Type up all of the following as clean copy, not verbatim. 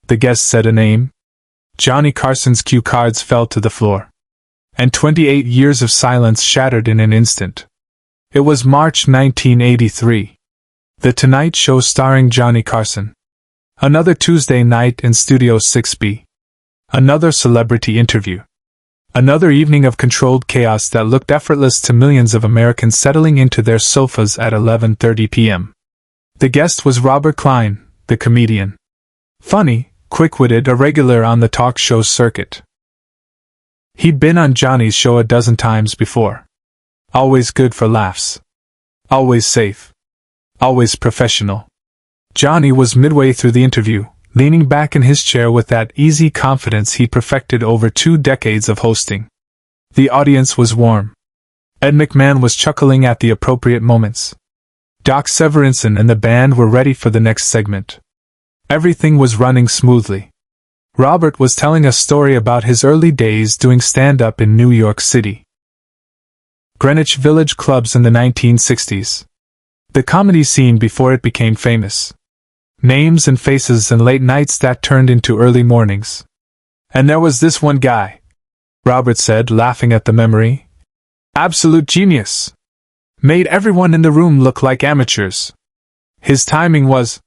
The guest said a name. Johnny Carson's cue cards fell to the floor. And 28 years of silence shattered in an instant. It was March 1983. The Tonight Show starring Johnny Carson. Another Tuesday night in Studio 6B. Another celebrity interview. Another evening of controlled chaos that looked effortless to millions of Americans settling into their sofas at 11:30 p.m. The guest was Robert Klein, the comedian. Funny, quick-witted, a regular on the talk show circuit. He'd been on Johnny's show a dozen times before. Always good for laughs. Always safe. Always professional. Johnny was midway through the interview, leaning back in his chair with that easy confidence he'd perfected over 2 decades of hosting. The audience was warm. Ed McMahon was chuckling at the appropriate moments. Doc Severinsen and the band were ready for the next segment. Everything was running smoothly. Robert was telling a story about his early days doing stand-up in New York City. Greenwich Village clubs in the 1960s. The comedy scene before it became famous. Names and faces and late nights that turned into early mornings. And there was this one guy, Robert said, laughing at the memory. Absolute genius. Made everyone in the room look like amateurs. His timing was...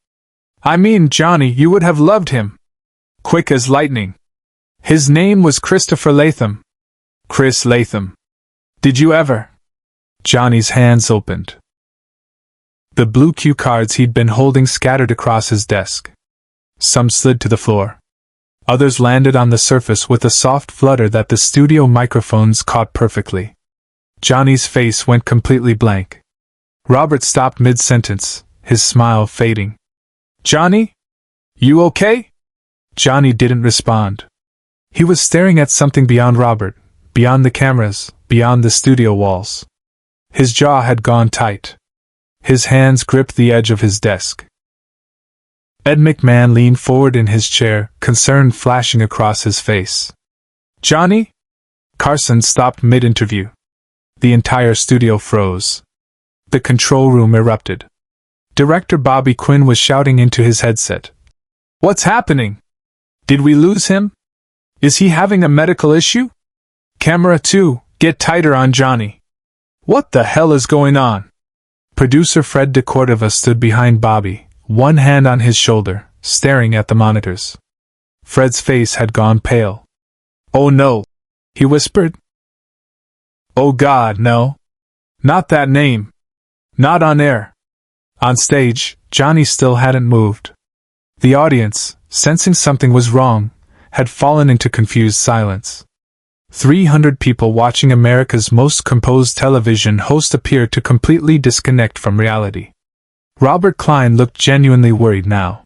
Johnny, you would have loved him. Quick as lightning. His name was Christopher Latham. Chris Latham. Did you ever? Johnny's hands opened. The blue cue cards he'd been holding scattered across his desk. Some slid to the floor. Others landed on the surface with a soft flutter that the studio microphones caught perfectly. Johnny's face went completely blank. Robert stopped mid-sentence, his smile fading. Johnny? You okay? Johnny didn't respond. He was staring at something beyond Robert, beyond the cameras, beyond the studio walls. His jaw had gone tight. His hands gripped the edge of his desk. Ed McMahon leaned forward in his chair, concern flashing across his face. Johnny? Carson stopped mid-interview. The entire studio froze. The control room erupted. Director Bobby Quinn was shouting into his headset. What's happening? Did we lose him? Is he having a medical issue? Camera 2, get tighter on Johnny. What the hell is going on? Producer Fred DeCordova stood behind Bobby, one hand on his shoulder, staring at the monitors. Fred's face had gone pale. Oh no, he whispered. Oh God, no. Not that name. Not on air. On stage, Johnny still hadn't moved. The audience, sensing something was wrong, had fallen into confused silence. 300 people watching America's most composed television host appeared to completely disconnect from reality. Robert Klein looked genuinely worried now.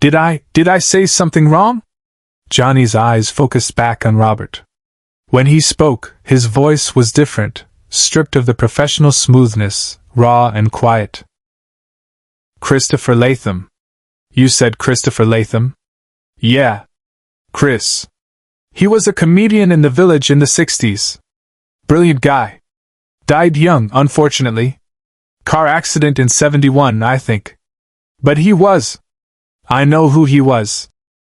Did I say something wrong? Johnny's eyes focused back on Robert. When he spoke, his voice was different, stripped of the professional smoothness, raw and quiet. Christopher Latham. You said Christopher Latham? Yeah. Chris. He was a comedian in the Village in the 60s. Brilliant guy. Died young, unfortunately. Car accident in 71, I think. But he was. I know who he was.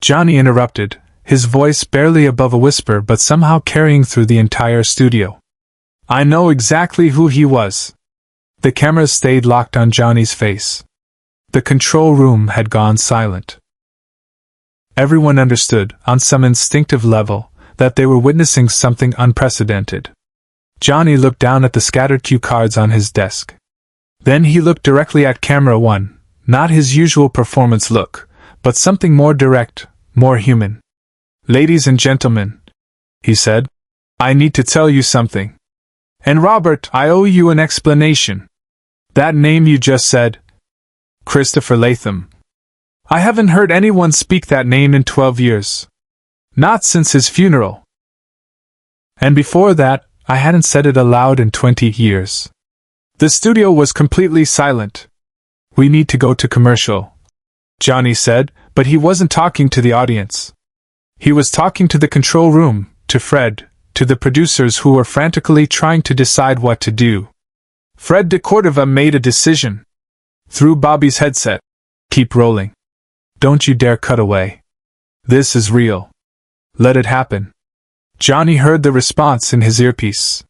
Johnny interrupted, his voice barely above a whisper but somehow carrying through the entire studio. I know exactly who he was. The cameras stayed locked on Johnny's face. The control room had gone silent. Everyone understood, on some instinctive level, that they were witnessing something unprecedented. Johnny looked down at the scattered cue cards on his desk. Then he looked directly at camera 1, not his usual performance look, but something more direct, more human. Ladies and gentlemen, he said, I need to tell you something. And Robert, I owe you an explanation. That name you just said, Christopher Latham. I haven't heard anyone speak that name in 12 years. Not since his funeral. And before that, I hadn't said it aloud in 20 years. The studio was completely silent. We need to go to commercial, Johnny said, but he wasn't talking to the audience. He was talking to the control room, to Fred, to the producers who were frantically trying to decide what to do. Fred DeCordova made a decision. Through Bobby's headset. Keep rolling. Don't you dare cut away. This is real. Let it happen. Johnny heard the response in his earpiece.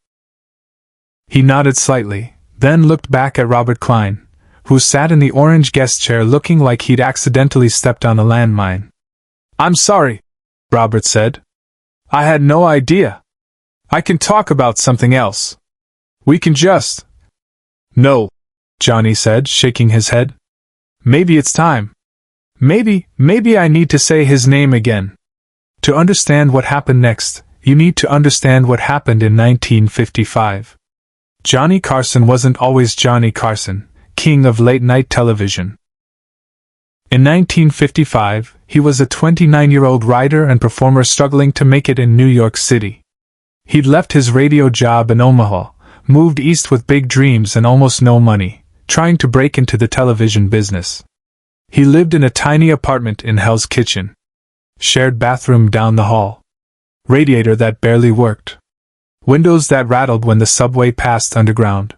He nodded slightly, then looked back at Robert Klein, who sat in the orange guest chair looking like he'd accidentally stepped on a landmine. I'm sorry, Robert said. I had no idea. I can talk about something else. We can just... No, Johnny said, shaking his head. Maybe it's time. Maybe I need to say his name again. To understand what happened next, you need to understand what happened in 1955. Johnny Carson wasn't always Johnny Carson, king of late-night television. In 1955, he was a 29-year-old writer and performer struggling to make it in New York City. He'd left his radio job in Omaha, moved east with big dreams and almost no money, trying to break into the television business. He lived in a tiny apartment in Hell's Kitchen. Shared bathroom down the hall. Radiator that barely worked. Windows that rattled when the subway passed underground.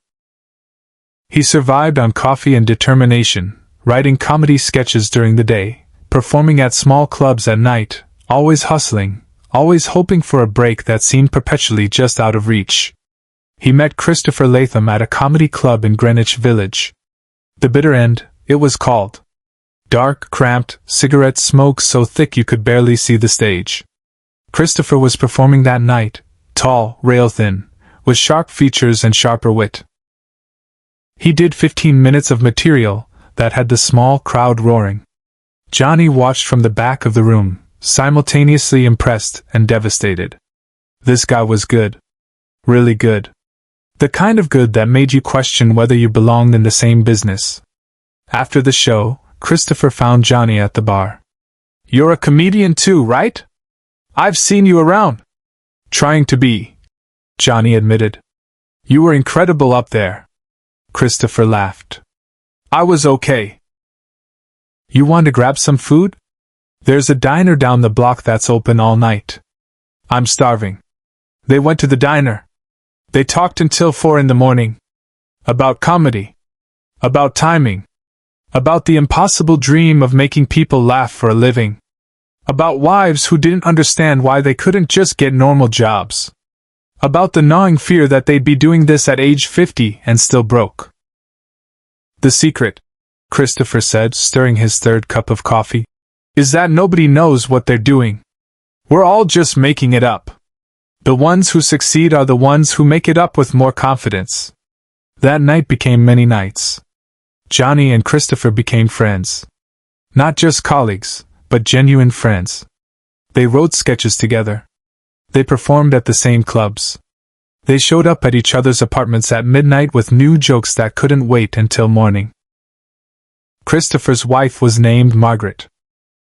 He survived on coffee and determination, writing comedy sketches during the day, performing at small clubs at night, always hustling, always hoping for a break that seemed perpetually just out of reach. He met Christopher Latham at a comedy club in Greenwich Village. The Bitter End, it was called. Dark, cramped, cigarette smoke so thick you could barely see the stage. Christopher was performing that night, tall, rail-thin, with sharp features and sharper wit. He did 15 minutes of material that had the small crowd roaring. Johnny watched from the back of the room, simultaneously impressed and devastated. This guy was good. Really good. The kind of good that made you question whether you belonged in the same business. After the show, Christopher found Johnny at the bar. You're a comedian too, right? I've seen you around. Trying to be, Johnny admitted. You were incredible up there. Christopher laughed. I was okay. You want to grab some food? There's a diner down the block that's open all night. I'm starving. They went to the diner. They talked until 4 a.m. About comedy. About timing. About the impossible dream of making people laugh for a living. About wives who didn't understand why they couldn't just get normal jobs. About the gnawing fear that they'd be doing this at age 50 and still broke. The secret, Christopher said, stirring his third cup of coffee, is that nobody knows what they're doing. We're all just making it up. The ones who succeed are the ones who make it up with more confidence. That night became many nights. Johnny and Christopher became friends. Not just colleagues, but genuine friends. They wrote sketches together. They performed at the same clubs. They showed up at each other's apartments at midnight with new jokes that couldn't wait until morning. Christopher's wife was named Margaret.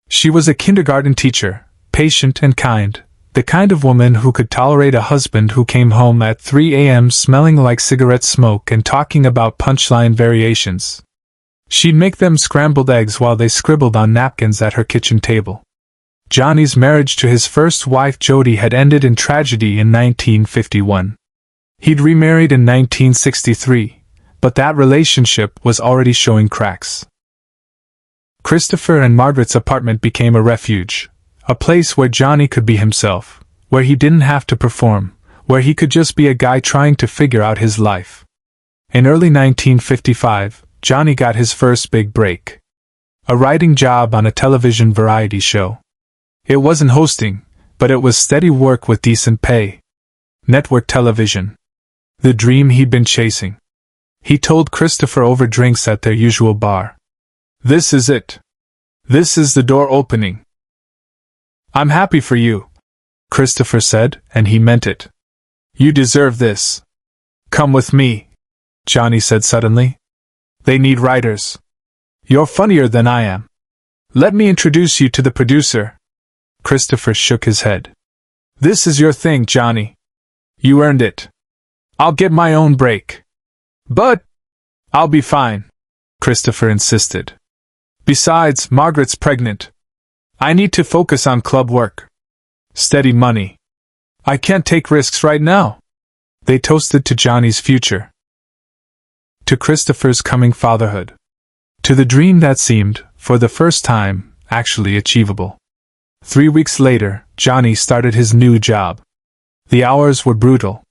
She was a kindergarten teacher, patient and kind, the kind of woman who could tolerate a husband who came home at 3 a.m. smelling like cigarette smoke and talking about punchline variations. She'd make them scrambled eggs while they scribbled on napkins at her kitchen table. Johnny's marriage to his first wife Jody had ended in tragedy in 1951. He'd remarried in 1963, but that relationship was already showing cracks. Christopher and Margaret's apartment became a refuge, a place where Johnny could be himself, where he didn't have to perform, where he could just be a guy trying to figure out his life. In early 1955, Johnny got his first big break. A writing job on a television variety show. It wasn't hosting, but it was steady work with decent pay. Network television. The dream he'd been chasing. He told Christopher over drinks at their usual bar. This is it. This is the door opening. I'm happy for you, Christopher said, and he meant it. You deserve this. Come with me, Johnny said suddenly. They need writers. You're funnier than I am. Let me introduce you to the producer. Christopher shook his head. This is your thing, Johnny. You earned it. I'll get my own break. But I'll be fine, Christopher insisted. Besides, Margaret's pregnant. I need to focus on club work. Steady money. I can't take risks right now. They toasted to Johnny's future. To Christopher's coming fatherhood. To the dream that seemed, for the first time, actually achievable. 3 weeks later, Johnny started his new job. The hours were brutal.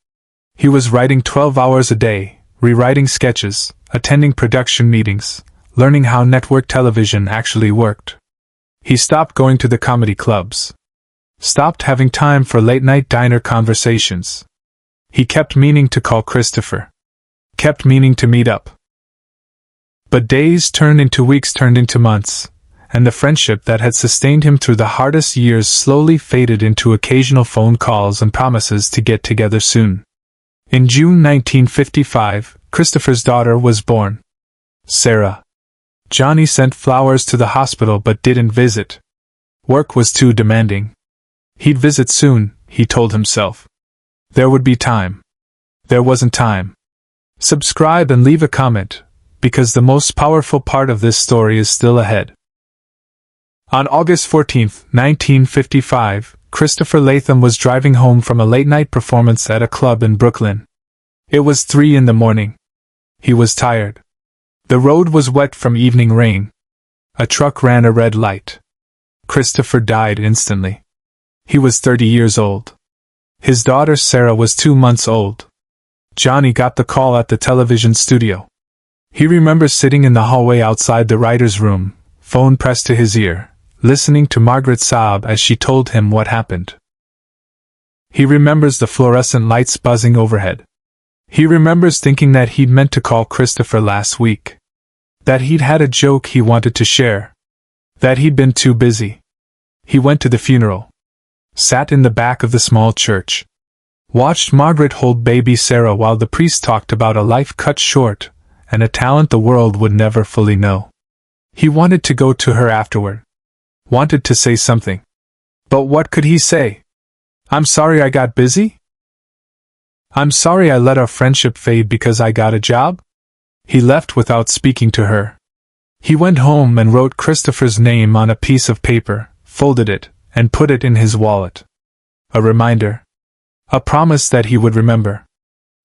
He was writing 12 hours a day, rewriting sketches, attending production meetings, learning how network television actually worked. He stopped going to the comedy clubs. Stopped having time for late-night diner conversations. He kept meaning to call Christopher. Kept meaning to meet up. But days turned into weeks, turned into months, and the friendship that had sustained him through the hardest years slowly faded into occasional phone calls and promises to get together soon. In June 1955, Christopher's daughter was born. Sarah. Johnny sent flowers to the hospital but didn't visit. Work was too demanding. He'd visit soon, he told himself. There would be time. There wasn't time. Subscribe and leave a comment, because the most powerful part of this story is still ahead. On August 14, 1955, Christopher Latham was driving home from a late-night performance at a club in Brooklyn. It was 3 in the morning. He was tired. The road was wet from evening rain. A truck ran a red light. Christopher died instantly. He was 30 years old. His daughter Sarah was 2 months old. Johnny got the call at the television studio. He remembers sitting in the hallway outside the writer's room, phone pressed to his ear, listening to Margaret sob as she told him what happened. He remembers the fluorescent lights buzzing overhead. He remembers thinking that he'd meant to call Christopher last week. That he'd had a joke he wanted to share. That he'd been too busy. He went to the funeral. Sat in the back of the small church. Watched Margaret hold baby Sarah while the priest talked about a life cut short, and a talent the world would never fully know. He wanted to go to her afterward. Wanted to say something. But what could he say? I'm sorry I got busy? I'm sorry I let our friendship fade because I got a job? He left without speaking to her. He went home and wrote Christopher's name on a piece of paper, folded it, and put it in his wallet. A reminder. A promise that he would remember.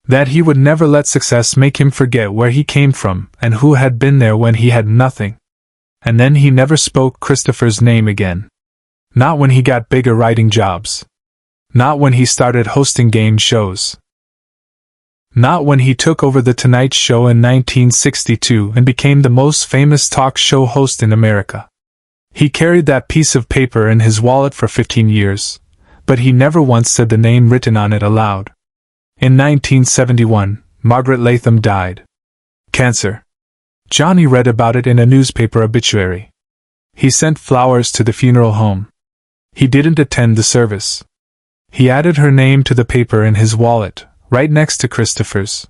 That he would never let success make him forget where he came from and who had been there when he had nothing. And then he never spoke Christopher's name again. Not when he got bigger writing jobs. Not when he started hosting game shows. Not when he took over The Tonight Show in 1962 and became the most famous talk show host in America. He carried that piece of paper in his wallet for 15 years, but he never once said the name written on it aloud. In 1971, Margaret Latham died. Cancer. Johnny read about it in a newspaper obituary. He sent flowers to the funeral home. He didn't attend the service. He added her name to the paper in his wallet, right next to Christopher's.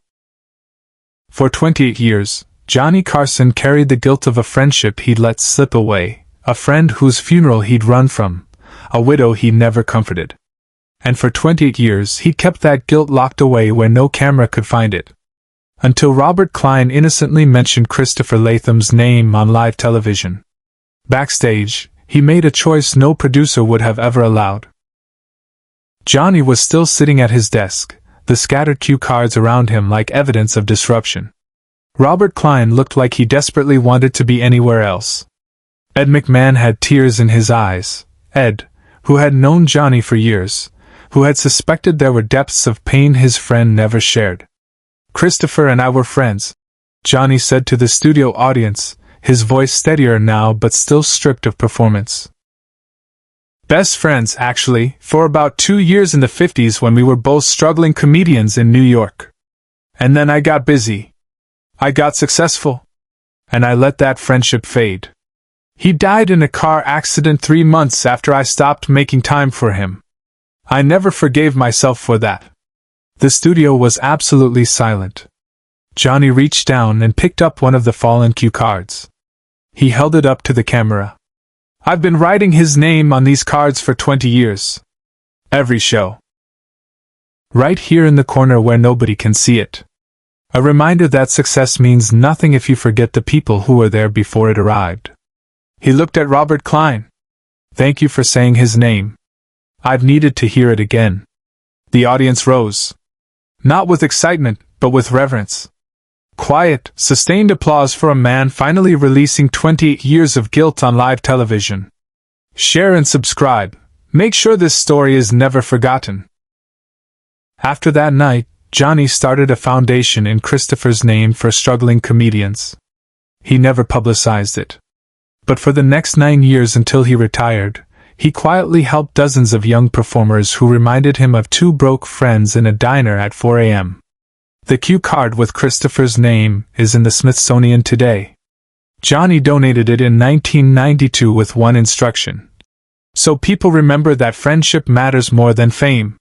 For 28 years, Johnny Carson carried the guilt of a friendship he'd let slip away, a friend whose funeral he'd run from, a widow he never comforted. And for 28 years he kept that guilt locked away where no camera could find it. Until Robert Klein innocently mentioned Christopher Latham's name on live television. Backstage, he made a choice no producer would have ever allowed. Johnny was still sitting at his desk, the scattered cue cards around him like evidence of disruption. Robert Klein looked like he desperately wanted to be anywhere else. Ed McMahon had tears in his eyes. Ed, who had known Johnny for years, who had suspected there were depths of pain his friend never shared. Christopher and I were friends, Johnny said to the studio audience, his voice steadier now but still stripped of performance. Best friends, actually, for about 2 years in the 50s when we were both struggling comedians in New York. And then I got busy. I got successful. And I let that friendship fade. He died in a car accident 3 months after I stopped making time for him. I never forgave myself for that. The studio was absolutely silent. Johnny reached down and picked up one of the fallen cue cards. He held it up to the camera. I've been writing his name on these cards for 20 years. Every show. Right here in the corner where nobody can see it. A reminder that success means nothing if you forget the people who were there before it arrived. He looked at Robert Klein. Thank you for saying his name. I've needed to hear it again. The audience rose. Not with excitement, but with reverence. Quiet, sustained applause for a man finally releasing 28 years of guilt on live television. share and subscribe. Make sure this story is never forgotten. After that night, Johnny started a foundation in Christopher's name for struggling comedians. He never publicized it. But for the next 9 years until he retired, he quietly helped dozens of young performers who reminded him of two broke friends in a diner at 4 a.m. The cue card with Christopher's name is in the Smithsonian today. Johnny donated it in 1992 with one instruction: so people remember that friendship matters more than fame.